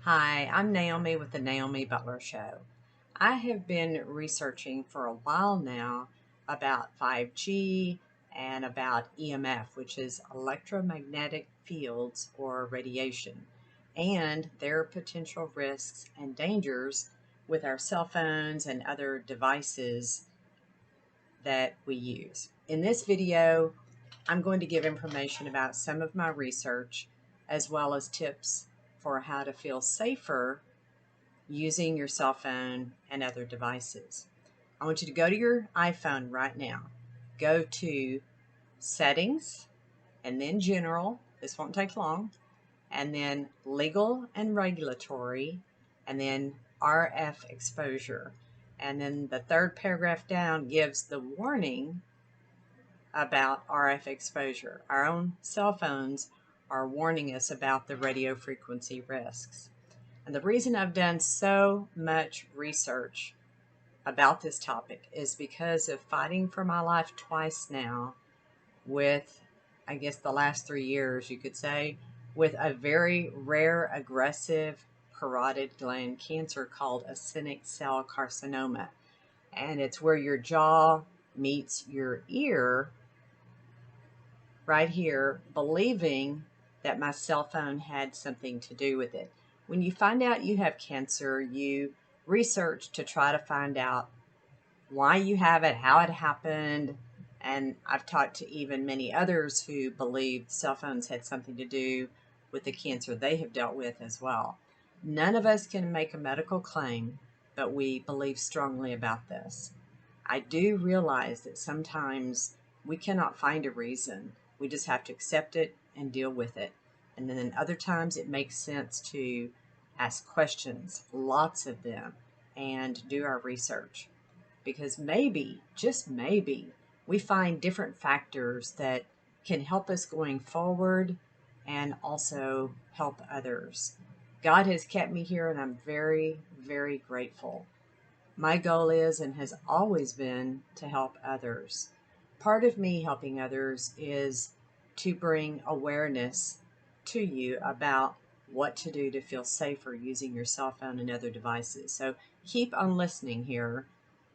Hi, I'm Naomi with the Naomi Butler Show. I have been researching for a while now about 5G and about EMF, which is electromagnetic fields or radiation, and their potential risks and dangers with our cell phones and other devices that we use. In this video, I'm going to give information about some of my research as well as tips for how to feel safer using your cell phone and other devices. I want you to go to your iPhone right now. Go to Settings and then General. This won't take long. And then Legal and Regulatory and then RF Exposure. And then the third paragraph down gives the warning about RF exposure. Our own cell phones are warning us about the radio frequency risks. And the reason I've done so much research about this topic is because of fighting for my life twice now with, I guess, the last 3 years, you could say, with a very rare aggressive parotid gland cancer called actinic cell carcinoma. And it's where your jaw meets your ear right here, believing that my cell phone had something to do with it. When you find out you have cancer, you research to try to find out why you have it, how it happened, and I've talked to even many others who believe cell phones had something to do with the cancer they have dealt with as well. None of us can make a medical claim, but we believe strongly about this. I do realize that sometimes we cannot find a reason. We just have to accept it and deal with it. And then other times it makes sense to ask questions, lots of them, and do our research. Because maybe, just maybe, we find different factors that can help us going forward and also help others. God has kept me here and I'm very, very grateful. My goal is and has always been to help others. Part of me helping others is to bring awareness to you about what to do to feel safer using your cell phone and other devices. So keep on listening here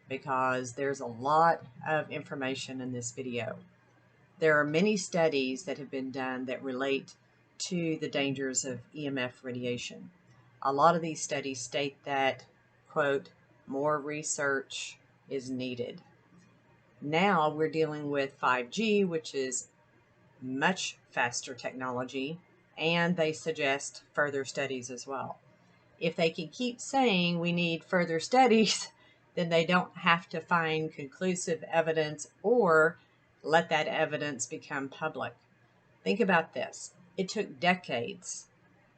because there's a lot of information in this video. There are many studies that have been done that relate to the dangers of EMF radiation. A lot of these studies state that, quote, more research is needed. Now we're dealing with 5G, which is much faster technology, and they suggest further studies as well. If they can keep saying we need further studies, then they don't have to find conclusive evidence or let that evidence become public. Think about this. It took decades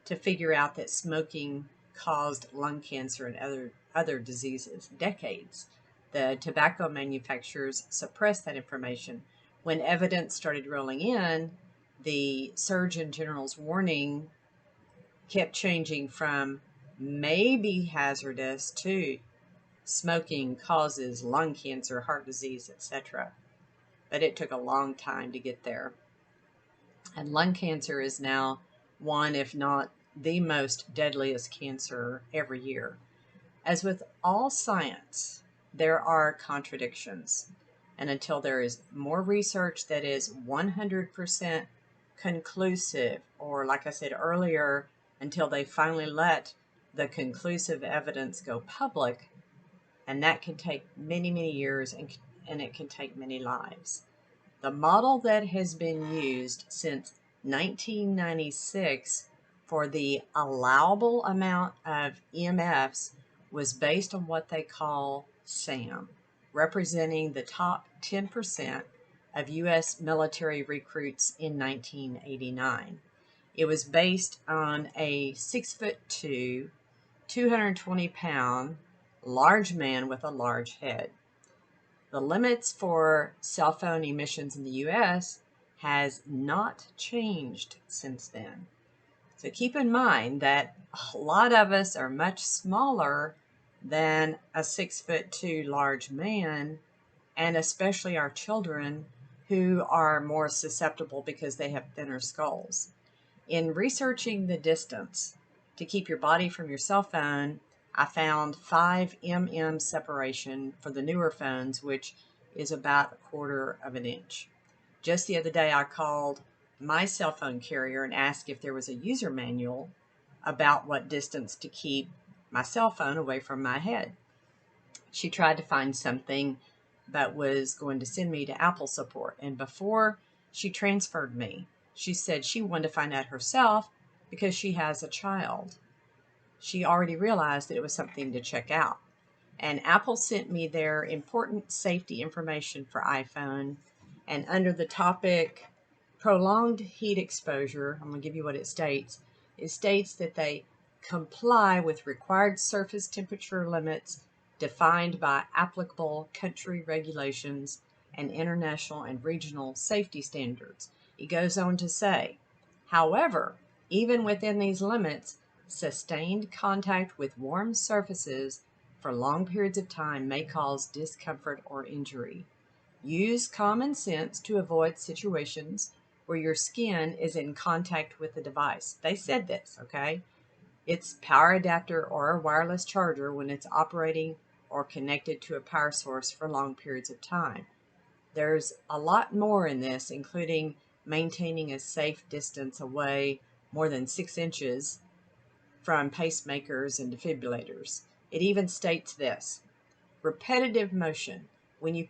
to figure out that smoking caused lung cancer and other diseases. Decades. The tobacco manufacturers suppressed that information. When evidence started rolling in, the Surgeon General's warning kept changing from maybe hazardous to smoking causes lung cancer, heart disease, etc. But it took a long time to get there. And lung cancer is now one, if not the most deadliest cancer every year. As with all science, there are contradictions. And until there is more research that is 100% conclusive, or like I said earlier, until they finally let the conclusive evidence go public, and that can take many, many years and it can take many lives. The model that has been used since 1996 for the allowable amount of EMFs was based on what they call SAM, representing the top 10% of U.S. military recruits in 1989. It was based on a 6'2", 220-pound, large man with a large head. The limits for cell phone emissions in the U.S. has not changed since then. So keep in mind that a lot of us are much smaller than a 6'2" large man, and especially our children who are more susceptible because they have thinner skulls. In researching the distance To keep your body from your cell phone, I found 5 mm separation for the newer phones, which is about 1/4 of an inch. Just the other day, I called my cell phone carrier and asked if there was a user manual about what distance to keep my cell phone away from my head. She tried to find something but was going to send me to Apple support. And before she transferred me, she said she wanted to find out herself because she has a child. She already realized that it was something to check out. And Apple sent me their important safety information for iPhone. And under the topic prolonged heat exposure, I'm going to give you what it states. It states that they comply with required surface temperature limits defined by applicable country regulations and international and regional safety standards. It goes on to say, however, even within these limits, sustained contact with warm surfaces for long periods of time may cause discomfort or injury. Use common sense to avoid situations where your skin is in contact with the device. They said this, okay? It's power adapter or a wireless charger when it's operating or connected to a power source for long periods of time. There's a lot more in this, including maintaining a safe distance away more than 6 inches from pacemakers and defibrillators. It even states this: repetitive motion. When you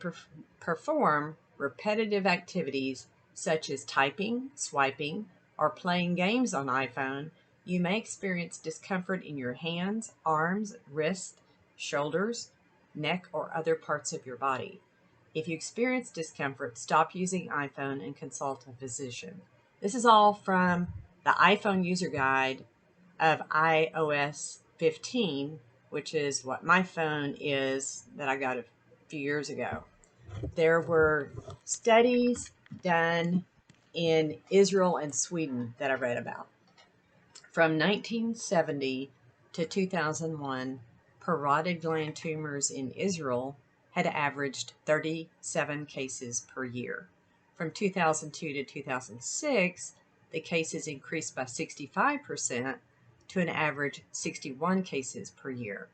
perform repetitive activities such as typing, swiping, or playing games on iPhone, you may experience discomfort in your hands, arms, wrists, shoulders, neck, or other parts of your body. If you experience discomfort, stop using iPhone and consult a physician. This is all from the iPhone user guide of iOS 15, which is what my phone is that I got a few years ago. There were studies done in Israel and Sweden that I read about. From 1970 to 2001, parotid gland tumors in Israel had averaged 37 cases per year. From 2002 to 2006, the cases increased by 65% to an average 61 cases per year.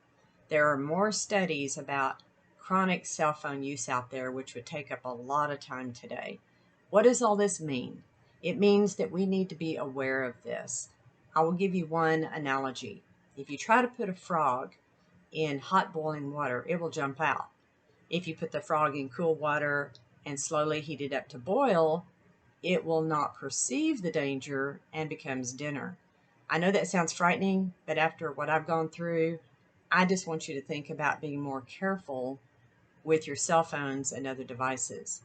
There are more studies about chronic cell phone use out there, which would take up a lot of time today. What does all this mean? It means that we need to be aware of this. I will give you one analogy. If you try to put a frog in hot boiling water, it will jump out. If you put the frog in cool water and slowly heat it up to boil, it will not perceive the danger and becomes dinner. I know that sounds frightening, but after what I've gone through, I just want you to think about being more careful with your cell phones and other devices.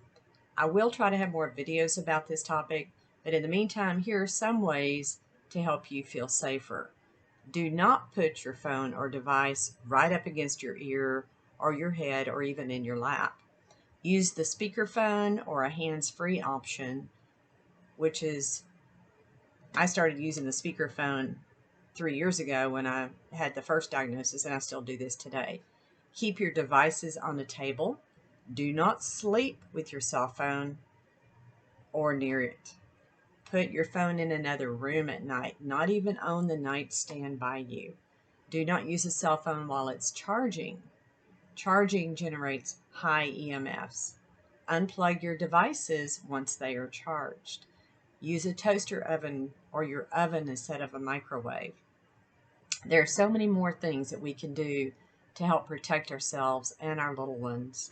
I will try to have more videos about this topic, but in the meantime, here are some ways to help you feel safer. Do not put your phone or device right up against your ear or your head or even in your lap. Use the speakerphone or a hands-free option, which is, I started using the speakerphone 3 years ago when I had the first diagnosis, and I still do this today. Keep your devices on the table. Do not sleep with your cell phone or near it. Put your phone in another room at night, not even on the nightstand by you. Do not use a cell phone while it's charging. Charging generates high EMFs. Unplug your devices once they are charged. Use a toaster oven or your oven instead of a microwave. There are so many more things that we can do to help protect ourselves and our little ones.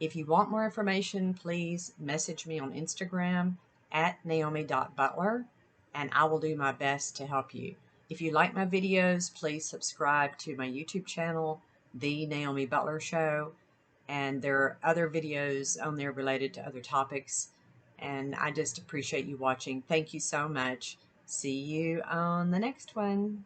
If you want more information, please message me on Instagram at naomi.butler, and I will do my best to help you. If you like my videos, please subscribe to my YouTube channel, The Naomi Butler Show, and there are other videos on there related to other topics, and I just appreciate you watching. Thank you so much. See you on the next one.